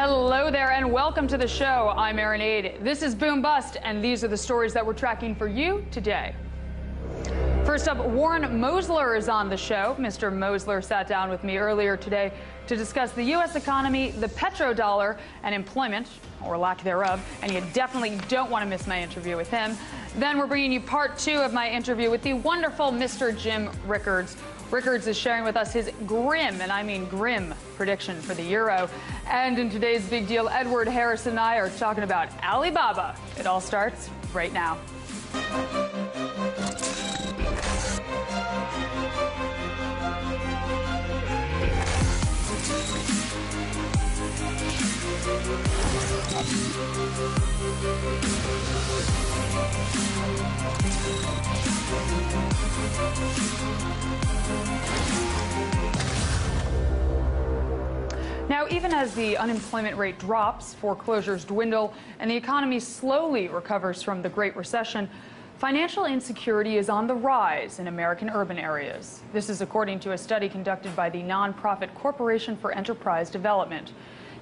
Hello there and welcome to the show. I'm Erin Aid. This is Boom Bust, and these are the stories that we're tracking for you today. First up, Warren Mosler is on the show. Mr. Mosler sat down with me earlier today to discuss the U.S. economy, the petrodollar, and employment, or lack thereof, and you definitely don't want to miss my interview with him. Then we're bringing you part two of my interview with the wonderful Mr. Jim Rickards. Rickards is sharing with us his grim, and I mean grim, prediction for the euro. And in today's Big Deal, Edward Harris and I are talking about Alibaba. It all starts right now. Now, even as the unemployment rate drops, foreclosures dwindle, and the economy slowly recovers from the Great Recession, financial insecurity is on the rise in American urban areas. This is according to a study conducted by the nonprofit Corporation for Enterprise Development.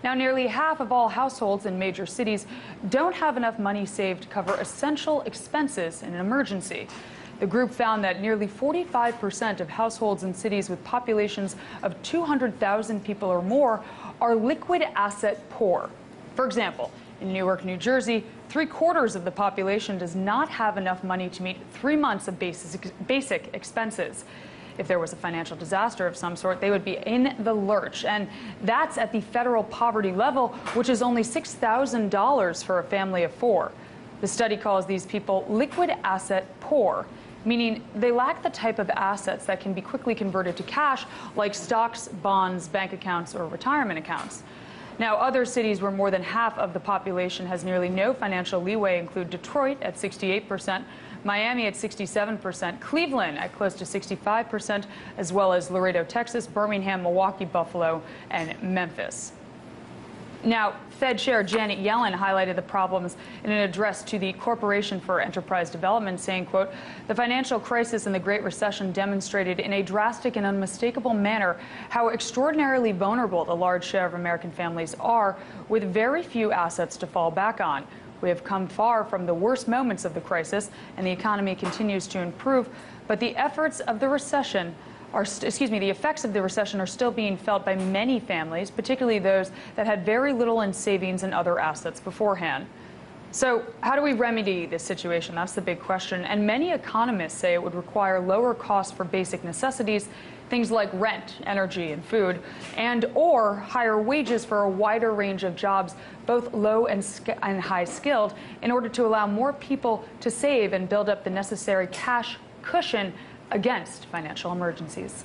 Now, nearly half of all households in major cities don't have enough money saved to cover essential expenses in an emergency. The group found that nearly 45% of households in cities with populations of 200,000 people or more are liquid asset poor. For example, in Newark, New Jersey, 3/4 of the population does not have enough money to meet 3 months of basic expenses. If there was a financial disaster of some sort, they would be in the lurch. And that's at the federal poverty level, which is only $6,000 for a family of 4. The study calls these people liquid asset poor, meaning they lack the type of assets that can be quickly converted to cash, like stocks, bonds, bank accounts, or retirement accounts. Now, other cities where more than half of the population has nearly no financial leeway include Detroit at 68%, Miami at 67%, Cleveland at close to 65%, as well as Laredo, Texas, Birmingham, Milwaukee, Buffalo, and Memphis. Now, Fed Chair Janet Yellen highlighted the problems in an address to the Corporation for Enterprise Development, saying, quote, "The financial crisis and the Great Recession demonstrated in a drastic and unmistakable manner how extraordinarily vulnerable the large share of American families are, with very few assets to fall back on. We have come far from the worst moments of the crisis, and the economy continues to improve, but the effects of the recession are still being felt by many families, particularly those that had very little in savings and other assets beforehand." So how do we remedy this situation? That's the big question. And many economists say it would require lower costs for basic necessities, things like rent, energy, and food, and or higher wages for a wider range of jobs, both low and high skilled, in order to allow more people to save and build up the necessary cash cushion against financial emergencies.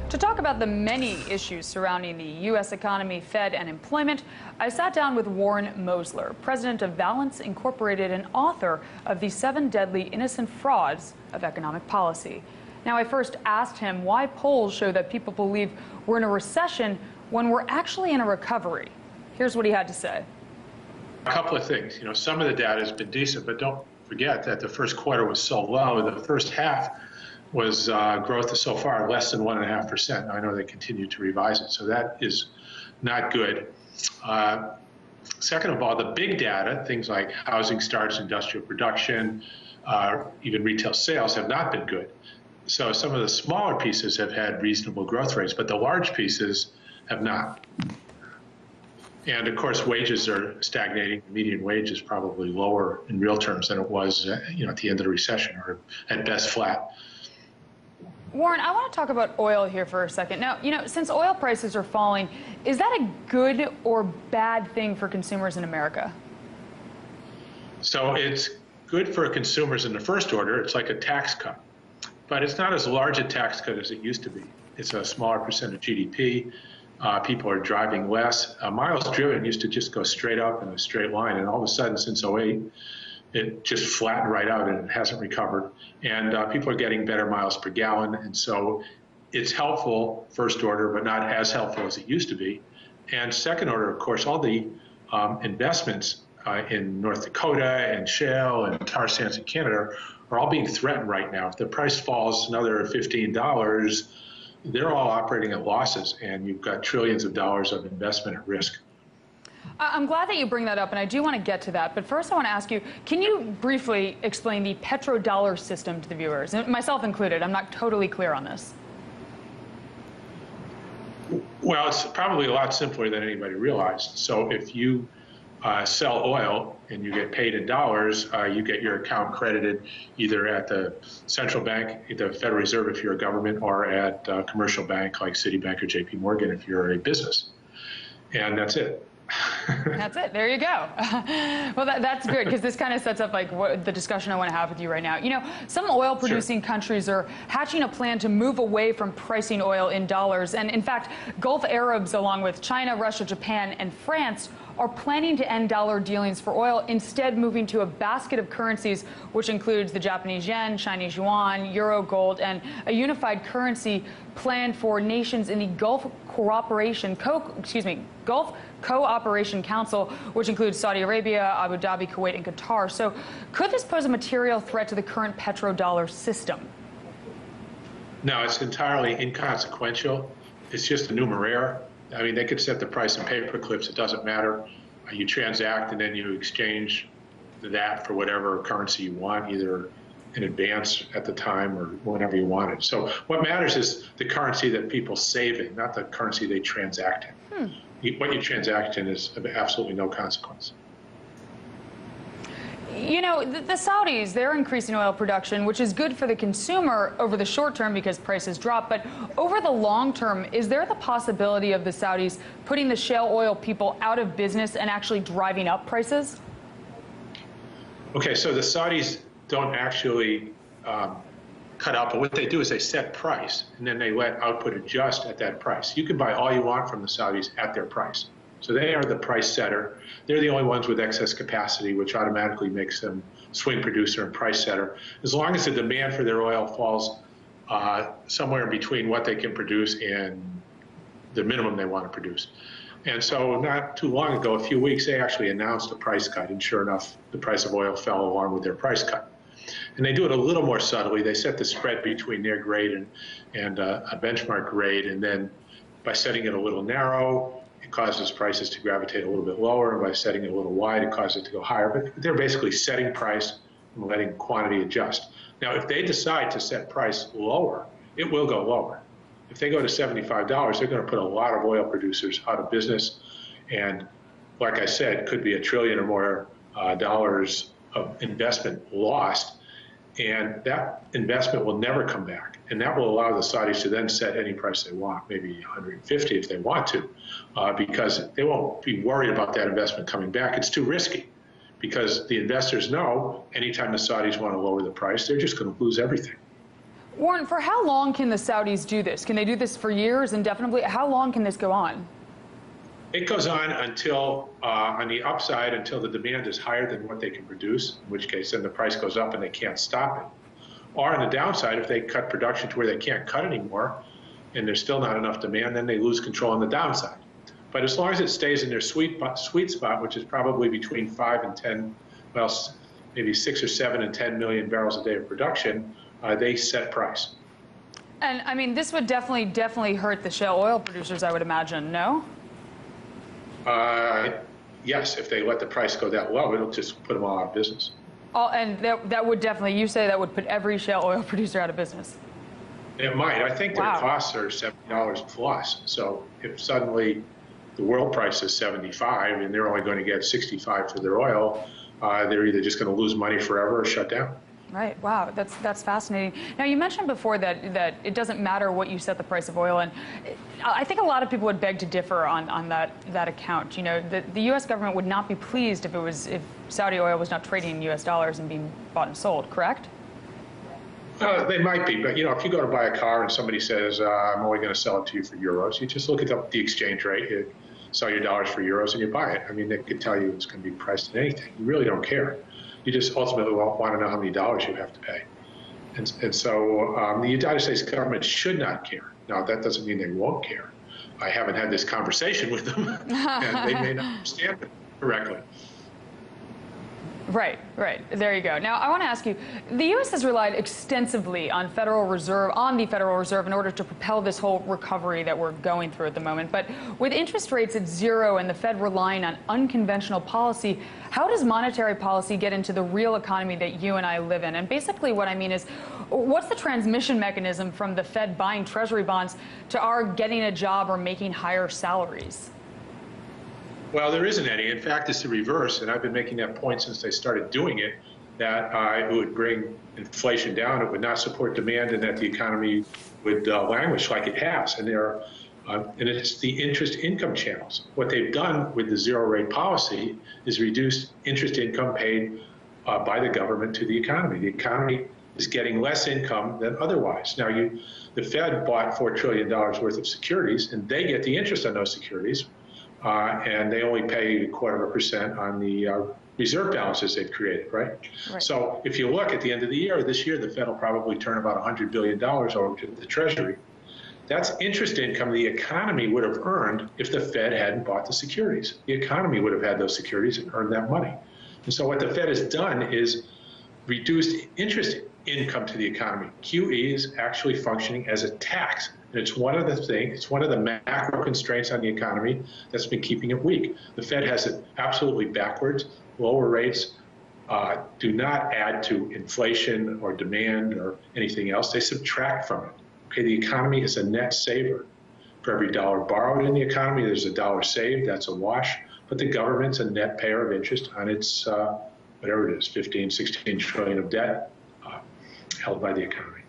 To talk about the many issues surrounding the U.S. economy, Fed, and employment, I sat down with Warren Mosler, president of Balance Incorporated and author of The 7 Deadly Innocent Frauds of Economic Policy. Now, I first asked him why polls show that people believe we're in a recession when we're actually in a recovery. Here's what he had to say. A couple of things. Some of the data has been decent, but don't forget that the first quarter was so low. The first half was growth so far less than 1.5%. I know they continue to revise it, so that is not good. Second of all, the big data, things like housing starts, industrial production, even retail sales have not been good. So some of the smaller pieces have had reasonable growth rates, but the large pieces have not. And of course, wages are stagnating. The median wage is probably lower in real terms than it was, at the end of the recession, or at best flat. Warren, I want to talk about oil here for a second. Now, since oil prices are falling, is that a good or bad thing for consumers in America? So it's good for consumers in the first order. It's like a tax cut, but it's not as large a tax cut as it used to be. It's a smaller percent of GDP. People are driving less. Miles driven used to just go straight up in a straight line, and all of a sudden, since 2008, it just flattened right out and it hasn't recovered. And people are getting better miles per gallon, and so it's helpful first order, but not as helpful as it used to be. And second order, of course, all the investments in North Dakota and shale and tar sands in Canada are all being threatened right now. If the price falls another $15, they're all operating at losses, and you've got trillions of dollars of investment at risk. I'm glad that you bring that up, and I do want to get to that. But first, I want to ask you, can you briefly explain the petrodollar system to the viewers, and myself included? I'm not totally clear on this. Well, it's probably a lot simpler than anybody realized. So if you sell oil and you get paid in dollars, you get your account credited either at the central bank, the Federal Reserve if you're a government, or at a commercial bank like Citibank or JP Morgan if you're a business. And that's it. That's it. There you go. Well, that's good, because this kind of sets up like the discussion I want to have with you right now. You know, some oil-producing countries are hatching a plan to move away from pricing oil in dollars. And in fact, Gulf Arabs, along with China, Russia, Japan, and France, are planning to end dollar dealings for oil, instead moving to a basket of currencies, which includes the Japanese yen, Chinese yuan, euro, gold, and a unified currency planned for nations in the Gulf Cooperation Council, which includes Saudi Arabia, Abu Dhabi, Kuwait, and Qatar. So could this pose a material threat to the current petrodollar system? No, it's entirely inconsequential. It's just a numeraire. I mean, they could set the price in paper clips. It doesn't matter. You transact and then you exchange that for whatever currency you want, either in advance at the time or whenever you want it. So what matters is the currency that people save in, not the currency they transact in. What you transact in is of absolutely no consequence. You know, the Saudis, they're increasing oil production, which is good for the consumer over the short term because prices drop. But over the long term, is there the possibility of the Saudis putting the shale oil people out of business and actually driving up prices? Okay, so the Saudis don't actually cut out, but what they do is they set price, and then they let output adjust at that price. You can buy all you want from the Saudis at their price. So they are the price setter. They're the only ones with excess capacity, which automatically makes them swing producer and price setter. As long as the demand for their oil falls somewhere in between what they can produce and the minimum they want to produce. And so not too long ago, a few weeks, they actually announced a price cut, and sure enough, the price of oil fell along with their price cut. And they do it a little more subtly. They set the spread between their grade and a benchmark grade, and then by setting it a little narrow, it causes prices to gravitate a little bit lower, and by setting it a little wide, it causes it to go higher. But they're basically setting price and letting quantity adjust. Now, if they decide to set price lower, it will go lower. If they go to $75, they're going to put a lot of oil producers out of business. And like I said, could be $1 trillion or more dollars of investment lost. And that investment will never come back. And that will allow the Saudis to then set any price they want, maybe 150 if they want to, because they won't be worried about that investment coming back. It's too risky, because the investors know anytime the Saudis want to lower the price, they're just going to lose everything. Warren, for how long can the Saudis do this? Can they do this for years, indefinitely? How long can this go on? It goes on until, on the upside, until the demand is higher than what they can produce, in which case then the price goes up and they can't stop it. Or on the downside, if they cut production to where they can't cut anymore and there's still not enough demand, then they lose control on the downside. But as long as it stays in their sweet spot, which is probably between 5 and 10, well, maybe 6 or 7 and 10 million barrels a day of production, they set price. And I mean, this would definitely hurt the shale oil producers, I would imagine, no? Yes, if they let the price go that low, it'll just put them all out of business. Oh, and that would definitely, you say that would put every shale oil producer out of business? It might. I think their costs are $70 plus. So if suddenly the world price is 75 and they're only going to get 65 for their oil, they're either just going to lose money forever or shut down. Right. Wow. That's fascinating. Now, you mentioned before that it doesn't matter what you set the price of oil, and I think a lot of people would beg to differ on that account. You know, the U.S. government would not be pleased if Saudi oil was not trading in U.S. dollars and being bought and sold, correct? They might be, but you know, if you go to buy a car and somebody says, "I'm only going to sell it to you for euros," you just look at the exchange rate, you sell your dollars for euros, and you buy it. I mean, they could tell you it's going to be priced at anything. You really don't care. You just ultimately want to know how many dollars you have to pay. And so the United States government should not care. Now, that doesn't mean they won't care. I haven't had this conversation with them, and they may not understand it correctly. Right, right. There you go. Now, I want to ask you, the U.S. has relied extensively on the Federal Reserve in order to propel this whole recovery that we're going through at the moment. But with interest rates at zero and the Fed relying on unconventional policy, how does monetary policy get into the real economy that you and I live in? And basically what I mean is, what's the transmission mechanism from the Fed buying Treasury bonds to our getting a job or making higher salaries? Well, there isn't any. In fact, it's the reverse, and I've been making that point since they started doing it, that it would bring inflation down, it would not support demand, and that the economy would languish like it has. And and it's the interest income channels. What they've done with the zero rate policy is reduce interest income paid by the government to the economy. The economy is getting less income than otherwise. Now, the Fed bought $4 trillion worth of securities, and they get the interest on those securities. And they only pay 0.25% on the reserve balances they've created, right? So if you look at the end of the year, this year, the Fed will probably turn about $100 billion over to the Treasury. That's interest income the economy would have earned if the Fed hadn't bought the securities. The economy would have had those securities and earned that money. And so what the Fed has done is reduced interest income to the economy. QE is actually functioning as a tax. And it's one of the macro constraints on the economy that's been keeping it weak. The Fed has it absolutely backwards. Lower rates do not add to inflation or demand or anything else. They subtract from it. Okay, the economy is a net saver. For every dollar borrowed in the economy, there's a dollar saved. That's a wash. But the government's a net payer of interest on its, whatever it is, 15, 16 trillion of debt held by the economy.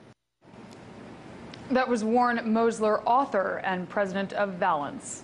That was Warren Mosler, author and president of Valence.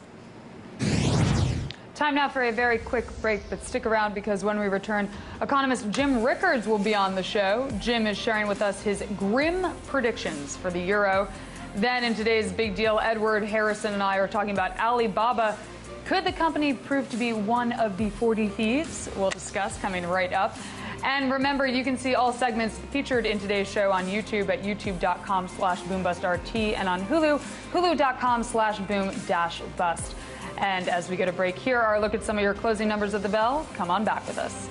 Time now for a very quick break, but stick around because when we return, economist Jim Rickards will be on the show. Jim is sharing with us his grim predictions for the euro. Then in today's Big Deal, Edward Harrison and I are talking about Alibaba. Could the company prove to be one of the 40 thieves? We'll discuss coming right up. And remember, you can see all segments featured in today's show on YouTube at youtube.com/boombustrt and on Hulu, hulu.com/boom-bust. And as we get a break here, our look at some of your closing numbers of the bell. Come on back with us.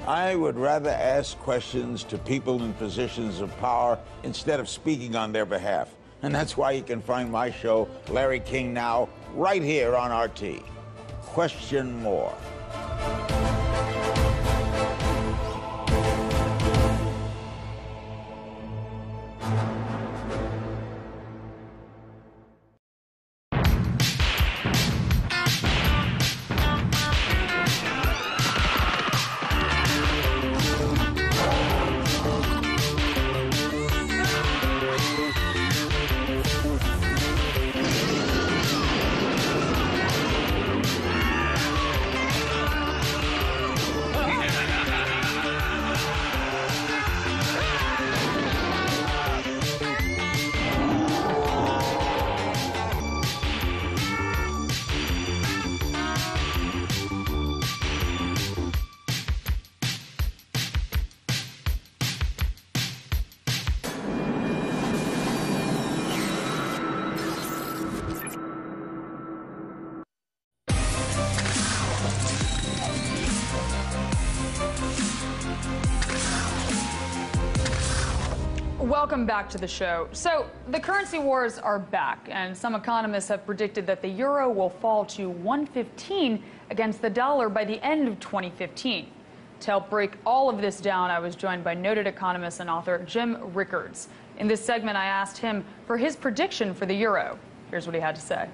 I would rather ask questions to people in positions of power instead of speaking on their behalf. And that's why you can find my show, Larry King Now, right here on RT. Question more. Welcome back to the show. So the currency wars are back, and some economists have predicted that the euro will fall to 115 against the dollar by the end of 2015. To help break all of this down, I was joined by noted economist and author Jim Rickards. In this segment, I asked him for his prediction for the euro. Here's what he had to say.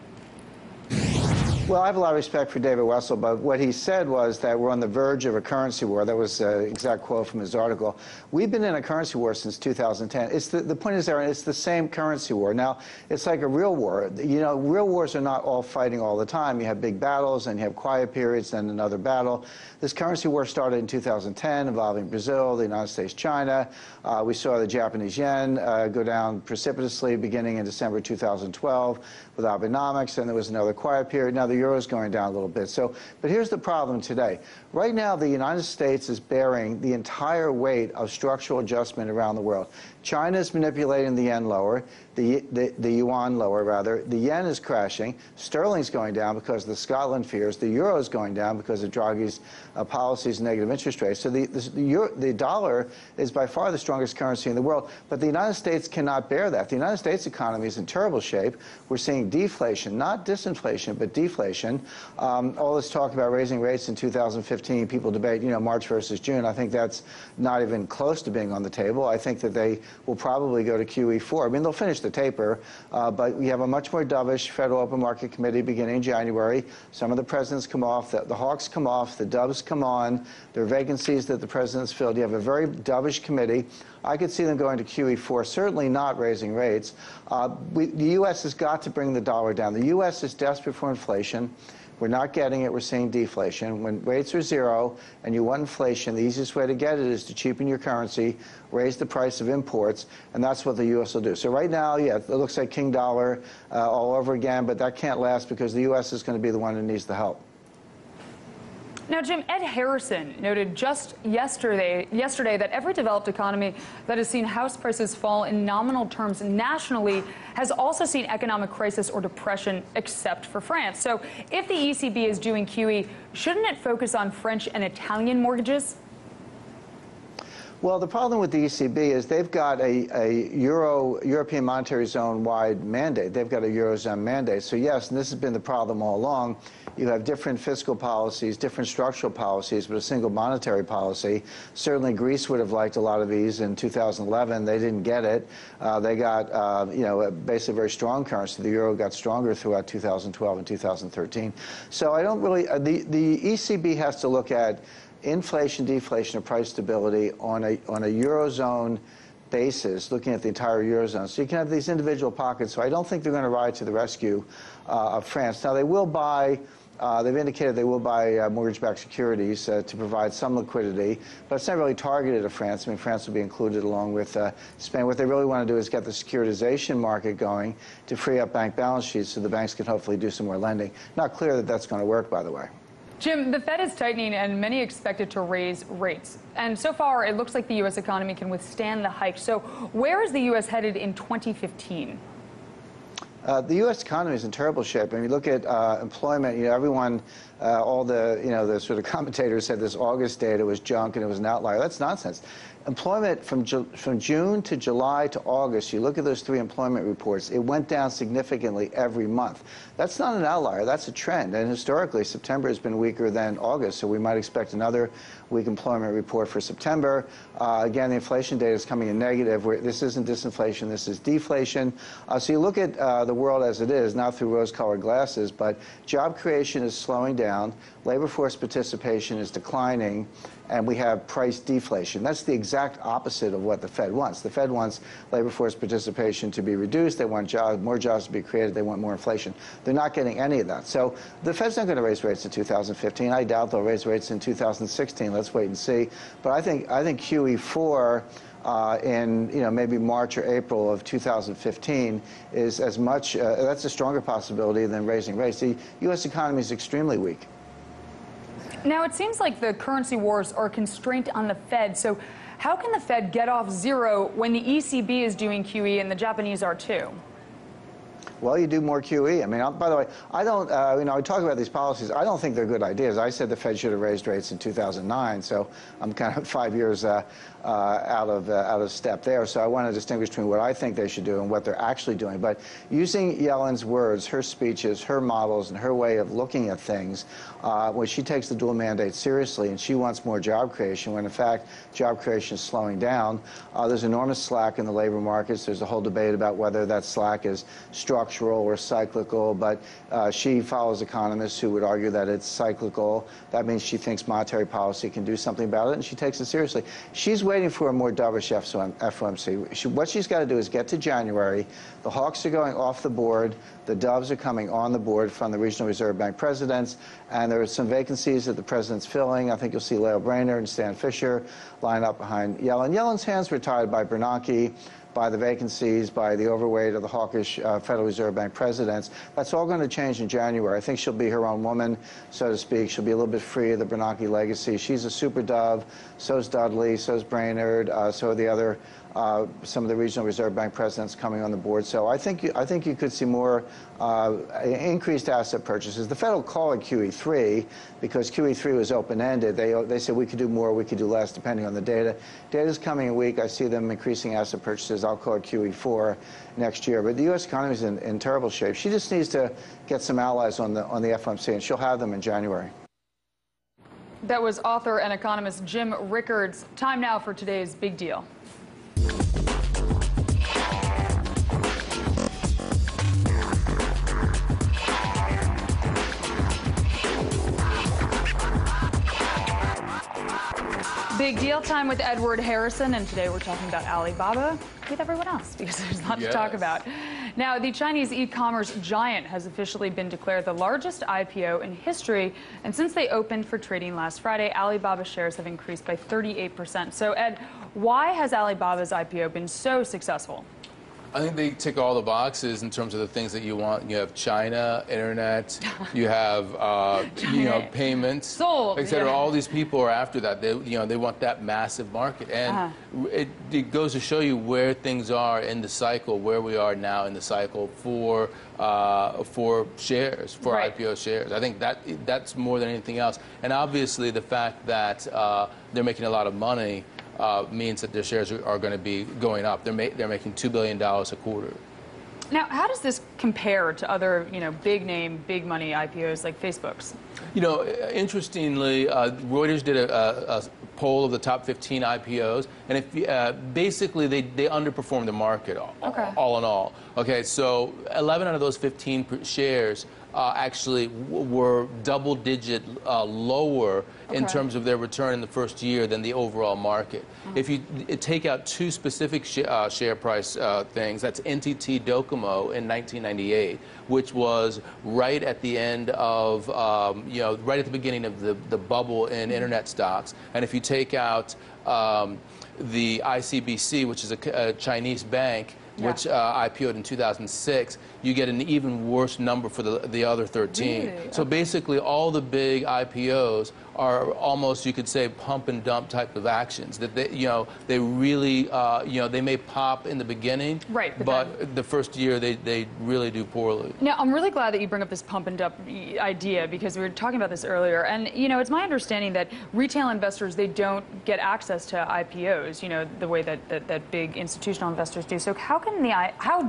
Well, I have a lot of respect for David Wessel, but what he said was that we're on the verge of a currency war. That was an exact quote from his article. We've been in a currency war since 2010. The point is, Aaron, it's the same currency war. Now, it's like a real war. You know, real wars are not all fighting all the time. You have big battles, and you have quiet periods, then another battle. This currency war started in 2010, involving Brazil, the United States, China. We saw the Japanese yen go down precipitously beginning in December 2012 with Abenomics, and there was another quiet period. Now the euro is going down a little bit. But here's the problem today. Right now, the United States is bearing the entire weight of structural adjustment around the world. China is manipulating the yen lower, the yuan lower, rather. The yen is crashing. Sterling's going down because of the Scotland fears. The euro is going down because of Draghi's policies and negative interest rates. So the dollar is by far the strongest currency in the world. But the United States cannot bear that. The United States economy is in terrible shape. We're seeing deflation, not disinflation, but deflation. All this talk about raising rates in 2015, people debate, you know, March versus June. I think that's not even close to being on the table. I think that they will probably go to QE4. I mean, they'll finish the taper, but we have a much more dovish Federal Open Market Committee beginning in January. Some of the presidents come off, the hawks come off, the doves come on. There are vacancies that the president's filled. You have a very dovish committee. I could see them going to QE4, certainly not raising rates. The U.S. has got to bring the dollar down. The U.S. is desperate for inflation. We're not getting it. We're seeing deflation. When rates are zero and you want inflation, the easiest way to get it is to cheapen your currency, raise the price of imports, and that's what the U.S. will do. So right now, yeah, it looks like king dollar all over again, but that can't last because the U.S. is going to be the one who needs the help. Now, Jim, Ed Harrison noted just yesterday that every developed economy that has seen house prices fall in nominal terms nationally has also seen economic crisis or depression, except for France. So if the ECB is doing QE, shouldn't it focus on French and Italian mortgages? Well, the problem with the ECB is they've got a European Monetary Zone-wide mandate. They've got a Eurozone mandate. So yes, and this has been the problem all along, you have different fiscal policies, different structural policies, but a single monetary policy. Certainly Greece would have liked a lot of these in 2011. They didn't get it. They got, you know, basically a very strong currency. The euro got stronger throughout 2012 and 2013. So I don't really, the ECB has to look at inflation, deflation, or price stability on a Eurozone basis, looking at the entire Eurozone. So you can have these individual pockets. So I don't think they're going to ride to the rescue of France. Now, they will buy, they've indicated they will buy mortgage-backed securities to provide some liquidity, but it's not really targeted at France. I mean, France will be included along with Spain. What they really want to do is get the securitization market going to free up bank balance sheets so the banks can hopefully do some more lending. Not clear that that's going to work, by the way. Jim, the Fed is tightening, and many expect it to raise rates. And so far, it looks like the U.S. economy can withstand the hike. So where is the U.S. headed in 2015? The U.S. economy is in terrible shape. I mean, you look at employment. You know, everyone, all the the sort of commentators said this August data was junk and it was an outlier. That's nonsense. Employment from June to July to August, you look at those three employment reports, it went down significantly every month. That's not an outlier, that's a trend. And historically, September has been weaker than August, so we might expect another weak employment report for September. Again, the inflation data is coming in negative. This isn't disinflation, this is deflation. So you look at the world as it is, not through rose-colored glasses, but job creation is slowing down, labor force participation is declining, and we have price deflation. That's the exact opposite of what the Fed wants. The Fed wants labor force participation to be reduced. They want more jobs to be created. They want more inflation. They're not getting any of that. So the Fed's not going to raise rates in 2015. I doubt they'll raise rates in 2016. Let's wait and see. But I think QE4 in maybe March or April of 2015 is as much. That's a stronger possibility than raising rates. The U.S. economy is extremely weak. Now, it seems like the currency wars are a constraint on the Fed. So how can the Fed get off zero when the ECB is doing QE and the Japanese are too? Well, you do more QE. I mean, by the way, I don't, I talk about these policies. I don't think they're good ideas. I said the Fed should have raised rates in 2009, so I'm kind of 5 years out of step there. So I want to distinguish between what I think they should do and what they're actually doing. But using Yellen's words, her speeches, her models, and her way of looking at things, when she takes the dual mandate seriously and she wants more job creation, when in fact job creation is slowing down, there's enormous slack in the labor markets. There's a whole debate about whether that slack is structural structural or cyclical, but she follows economists who would argue that it's cyclical. That means she thinks monetary policy can do something about it, and she takes it seriously. She's waiting for a more dovish FOMC. What she's got to do is get to January. The hawks are going off the board. The doves are coming on the board from the regional reserve bank presidents, and there are some vacancies that the president's filling. I think you'll see Lael Brainerd and Stan Fisher line up behind Yellen. Yellen's hands were tied by Bernanke, by the vacancies, by the overweight of the hawkish Federal Reserve Bank presidents. That's all going to change in January. I think she'll be her own woman, so to speak. She'll be a little bit free of the Bernanke legacy. She's a super dove. So's Dudley. So's Brainerd. So are the other, some of the regional Reserve Bank presidents coming on the board. So I think you could see more increased asset purchases. The Fed will call it QE3 because QE3 was open-ended. They said we could do more, we could do less, depending on the data. Data's coming in weak. I see them increasing asset purchases. I'll call it QE4 next year. But the U.S. economy is in terrible shape. She just needs to get some allies on the FOMC, and she'll have them in January. That was author and economist Jim Rickards. Time now for today's big deal. Big deal time with Edward Harrison, and today we're talking about Alibaba with everyone else because there's a lot to talk about. Now, the Chinese e-commerce giant has officially been declared the largest IPO in history, and since they opened for trading last Friday, Alibaba shares have increased by 38%. So, Ed, why has Alibaba's IPO been so successful? I think they tick all the boxes in terms of the things that you want. You have China, internet, you have payments, sold, etc. All these people are after that. They want that massive market, and it goes to show you where things are in the cycle, where we are now in the cycle for shares, for IPO shares. I think that's more than anything else, and obviously the fact that they're making a lot of money means that their shares are going to be going up. They're making $2 billion a quarter. Now, how does this compare to other, big name, big money IPOs like Facebook's? Interestingly, Reuters did a poll of the top 15 IPOs, and if basically they underperformed the market all in all. Okay, so 11 out of those 15 shares actually were double-digit lower in terms of their return in the first year than the overall market. If you take out two specific share price things, that's NTT Docomo in 1998, which was right at the end of, right at the beginning of the bubble in internet stocks. And if you take out the ICBC, which is a Chinese bank, which IPO'd in 2006, you get an even worse number for the other 13. Really? So basically, all the big IPOs are almost, you could say, pump and dump type of actions. That they really, they may pop in the beginning, but the first year they really do poorly. Now, I'm really glad that you bring up this pump and dump idea because we were talking about this earlier. And it's my understanding that retail investors, they don't get access to IPOs, the way that big institutional investors do. So how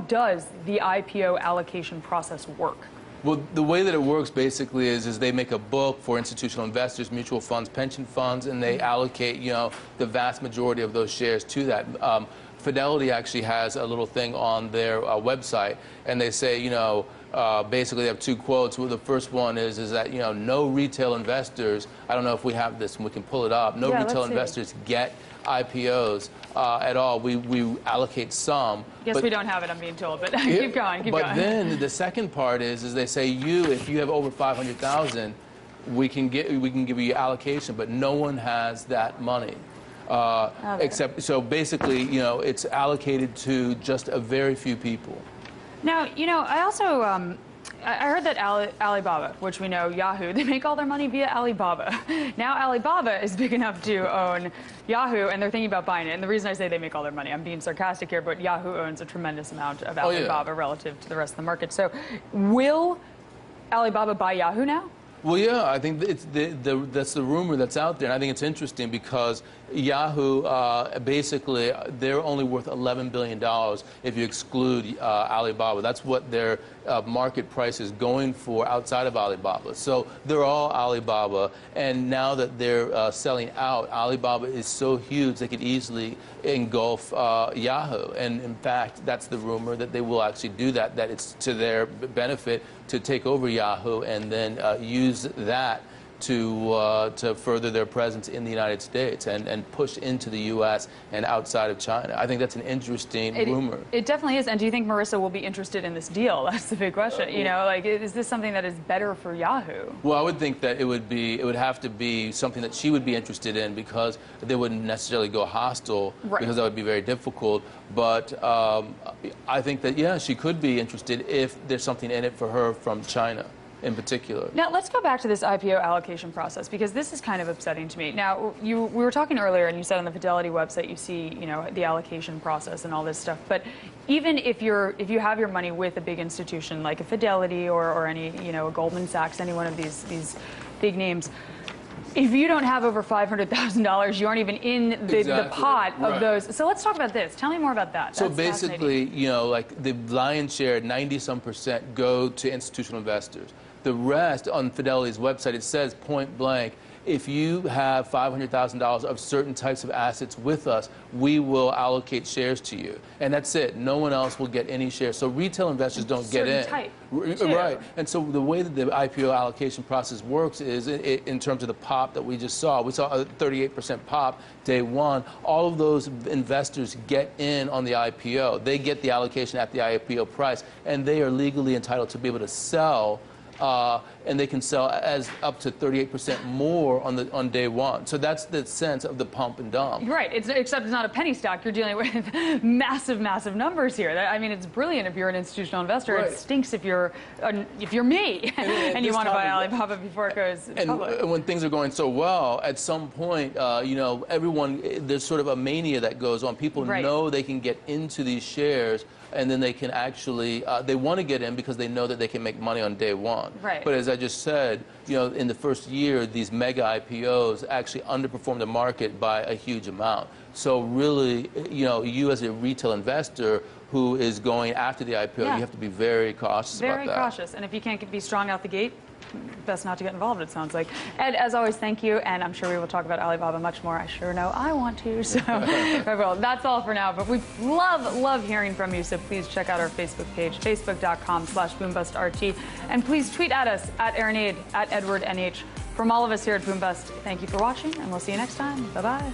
does the IPO allocation process work? Well, the way that it works basically is they make a book for institutional investors, mutual funds, pension funds, and they allocate, the vast majority of those shares to that. Fidelity actually has a little thing on their website, and they say, basically they have two quotes. Well, the first one is that, no retail investors, I don't know if we have this and we can pull it up, no retail investors get IPOs at all. We allocate some. Yes, we don't have it, I'm being told, but keep going, But then the second part is they say if you have over 500,000, we can give you allocation, but no one has that money. Except, so basically, it's allocated to just a very few people. Now, I also, I heard that Alibaba, which we know Yahoo, they make all their money via Alibaba. Now Alibaba is big enough to own Yahoo, and they're thinking about buying it. And the reason I say they make all their money, I'm being sarcastic here, but Yahoo owns a tremendous amount of Alibaba relative to the rest of the market. So will Alibaba buy Yahoo now? Well, yeah, I think that's the rumor that's out there, and I think it's interesting because Yahoo, basically, they're only worth $11 billion if you exclude Alibaba. That's what their market prices going for outside of Alibaba. So they're all Alibaba, and now that they're selling out, Alibaba is so huge they could easily engulf Yahoo. And in fact, that's the rumor that they will actually do that, that it's to their benefit to take over Yahoo and then use that to further their presence in the United States and push into the U.S. and outside of China. I think that's an interesting rumor. It definitely is. And do you think Marissa will be interested in this deal? That's the big question. You know, like, is this something that is better for Yahoo? Well, I would think that it would have to be something that she would be interested in, because they wouldn't necessarily go hostile, because that would be very difficult. But I think that, yeah, she could be interested if there's something in it for her from China in particular. Now, let's go back to this IPO allocation process, because this is kind of upsetting to me. Now, we were talking earlier, and you said on the Fidelity website you see, you know, the allocation process and all this stuff. But even if you have your money with a big institution like a Fidelity or any, you know, a Goldman Sachs, any one of these big names, if you don't have over $500,000, you aren't even in the pot of those. So let's talk about this. Tell me more about that. So basically, you know, like the lion's share, 90-some%, go to institutional investors. The rest, on Fidelity's website, it says point blank, if you have $500,000 of certain types of assets with us, we will allocate shares to you. And that's it. No one else will get any shares. So retail investors don't get in. Type, right. And so the way that the IPO allocation process works is in terms of the pop that we just saw. We saw a 38% pop day one. All of those investors get in on the IPO. They get the allocation at the IPO price, and they are legally entitled to be able to sell. And they can sell as up to 38% more on day one. So that's the sense of the pump and dump. Right. Except it's not a penny stock. You're dealing with massive, massive numbers here. I mean, it's brilliant if you're an institutional investor. Right. It stinks if you're me and you want to buy Alibaba before it goes public. And when things are going so well, at some point, you know, there's sort of a mania that goes on. People know they can get into these shares, and then they can actually, they want to get in because they know that they can make money on day one. Right. But as I just said, you know, in the first year, these mega IPOs actually underperform the market by a huge amount. So really, you know, you as a retail investor who is going after the IPO, you have to be very cautious about that. Very cautious. And if you can't be strong out the gate, best not to get involved, it sounds like. Ed, as always, thank you, and I'm sure we will talk about Alibaba much more. I sure know I want to, so well, that's all for now, but we love hearing from you, so please check out our Facebook page, facebook.com/BoomBustRT, and please tweet at us, at Aaron Aid, at Edward NH. From all of us here at Boom Bust, thank you for watching, and we'll see you next time. Bye-bye.